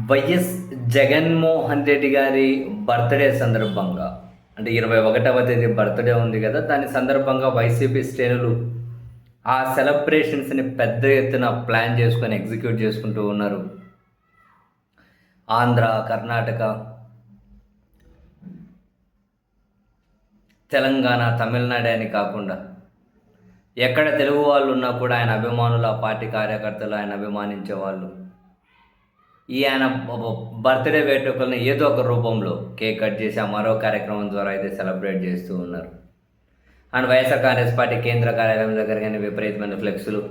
YS Jaganmohan Reddy గారి birthday సందర్భంగా అంటే 21వ తేదీ బర్త్డే ఉంది కదా, దాని సందర్భంగా వైసీపీ శ్రేణులు ఆ సెలబ్రేషన్స్ని పెద్ద ఎత్తున ప్లాన్ చేసుకొని ఎగ్జిక్యూట్ చేసుకుంటూ ఉన్నారు. ఆంధ్ర, కర్ణాటక, తెలంగాణ, తమిళనాడు అని కాకుండా ఎక్కడ తెలుగు వాళ్ళు ఉన్నా కూడా ఆయన అభిమానులు, ఆ పార్టీ కార్యకర్తలు, ఆయన అభిమానించే వాళ్ళు ఆయన బర్త్డే వేడుకలను ఏదో ఒక రూపంలో కేక్ కట్ చేసి ఆ మరో కార్యక్రమం ద్వారా అయితే సెలబ్రేట్ చేస్తూ ఉన్నారు. అండ్ వైఎస్ఆర్ కాంగ్రెస్ పార్టీ కేంద్ర కార్యాలయం దగ్గర కానీ విపరీతమైన ఫ్లెక్సులు,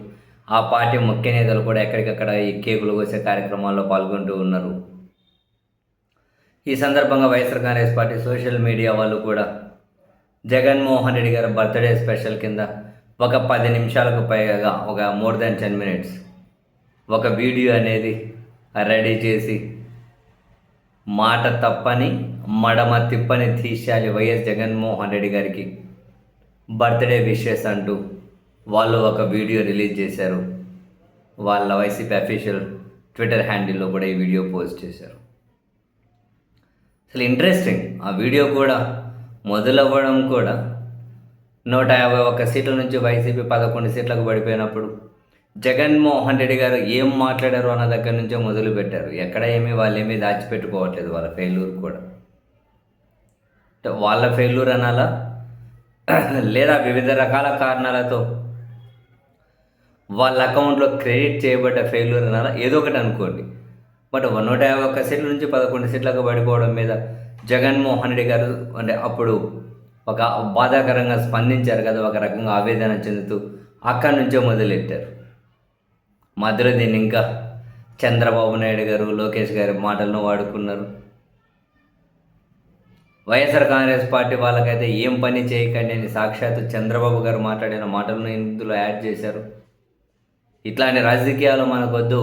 ఆ పార్టీ ముఖ్య నేతలు కూడా ఎక్కడికక్కడ ఈ కేకులు కోసే కార్యక్రమాల్లో పాల్గొంటూ ఉన్నారు. ఈ సందర్భంగా YSR Congress party social media వాళ్ళు కూడా జగన్మోహన్ రెడ్డి గారి బర్త్డే స్పెషల్ కింద ఒక 10 నిమిషాలకు పైగా, ఒక మోర్ దాన్ 10 minutes ఒక వీడియో అనేది రెడీ చేసి మాట తప్పని మడమ తిప్పని తీసేయాలి వైఎస్ జగన్మోహన్ రెడ్డి గారికి బర్త్డే విషెస్ అంటూ వాళ్ళు ఒక వీడియో రిలీజ్ చేశారు. వాళ్ళ వైసీపీ అఫీషియల్ ట్విట్టర్ హ్యాండిల్లో కూడా ఈ వీడియో పోస్ట్ చేశారు. అసలు ఇంట్రెస్టింగ్, ఆ వీడియో కూడా మొదలవ్వడం కూడా 151 సీట్ల నుంచి వైసీపీ 11 సీట్లకు పడిపోయినప్పుడు జగన్మోహన్ రెడ్డి గారు ఏం మాట్లాడారు అన్న దగ్గర నుంచే మొదలుపెట్టారు. ఎక్కడ వాళ్ళు ఏమీ దాచిపెట్టుకోవట్లేదు వాళ్ళ ఫెయిల్యూర్ కూడా. వాళ్ళ ఫెయిల్యూర్ అనాలా లేదా వివిధ రకాల కారణాలతో వాళ్ళ అకౌంట్లో క్రెడిట్ చేయబడ్డ ఫెయిల్యూర్ అనాలా, ఏదో ఒకటి అనుకోండి. బట్ 151 సీట్ల నుంచి 11 సీట్లకు పడిపోవడం మీద జగన్మోహన్ రెడ్డి గారు అంటే అప్పుడు ఒక బాధాకరంగా స్పందించారు కదా, ఒక రకంగా ఆవేదన చెందుతూ అక్కడి నుంచే మొదలెట్టారు. మధ్యలో దీన్ని ఇంకా చంద్రబాబు నాయుడు గారు, లోకేష్ గారి మాటలను వాడుకున్నారు. వైఎస్ఆర్ కాంగ్రెస్ పార్టీ వాళ్ళకైతే ఏం పని చేయకండి అని సాక్షాత్తు చంద్రబాబు గారు మాట్లాడిన మాటలను ఇందులో యాడ్ చేశారు. ఇట్లాంటి రాజకీయాలు మనకొద్దు,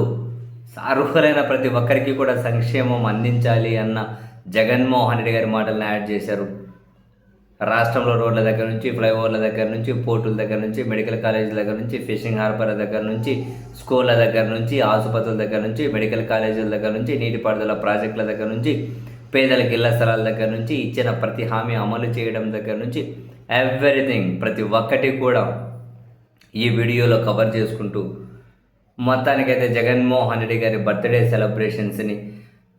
అర్హులైన ప్రతి ఒక్కరికి కూడా సంక్షేమం అందించాలి అన్న జగన్మోహన్ రెడ్డి గారి మాటలను యాడ్ చేశారు. రాష్ట్రంలో రోడ్ల దగ్గర నుంచి, ఫ్లైఓవర్ల దగ్గర నుంచి, పోర్టుల దగ్గర నుంచి, మెడికల్ కాలేజీల దగ్గర నుంచి, ఫిషింగ్ హార్బర్ దగ్గర నుంచి, స్కూళ్ళ దగ్గర నుంచి, ఆసుపత్రుల దగ్గర నుంచి, మెడికల్ కాలేజీల దగ్గర నుంచి, నీటిపారుదల ప్రాజెక్టుల దగ్గర నుంచి, పేదలకు ఇళ్ల స్థలాల దగ్గర నుంచి, ఇచ్చిన ప్రతి హామీ అమలు చేయడం దగ్గర నుంచి ఎవ్రీథింగ్ ప్రతి ఒక్కటి కూడా ఈ వీడియోలో కవర్ చేసుకుంటూ మొత్తానికైతే జగన్మోహన్ రెడ్డి గారి బర్త్డే సెలబ్రేషన్స్ని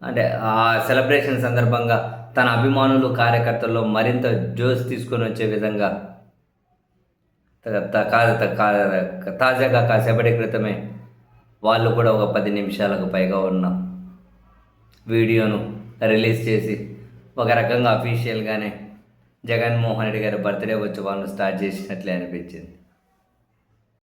అంటే ఆ సెలబ్రేషన్ సందర్భంగా తన అభిమానులు, కార్యకర్తల్లో మరింత జోష్ తీసుకొని వచ్చే విధంగా తాజాగా కాసేపటి క్రితమే వాళ్ళు కూడా ఒక 10 నిమిషాలకు పైగా ఉన్న వీడియోను రిలీజ్ చేసి ఒక రకంగా అఫీషియల్గానే జగన్మోహన్ రెడ్డి గారి బర్త్డే వచ్చి వాళ్ళు స్టార్ట్ చేసినట్లే అనిపించింది.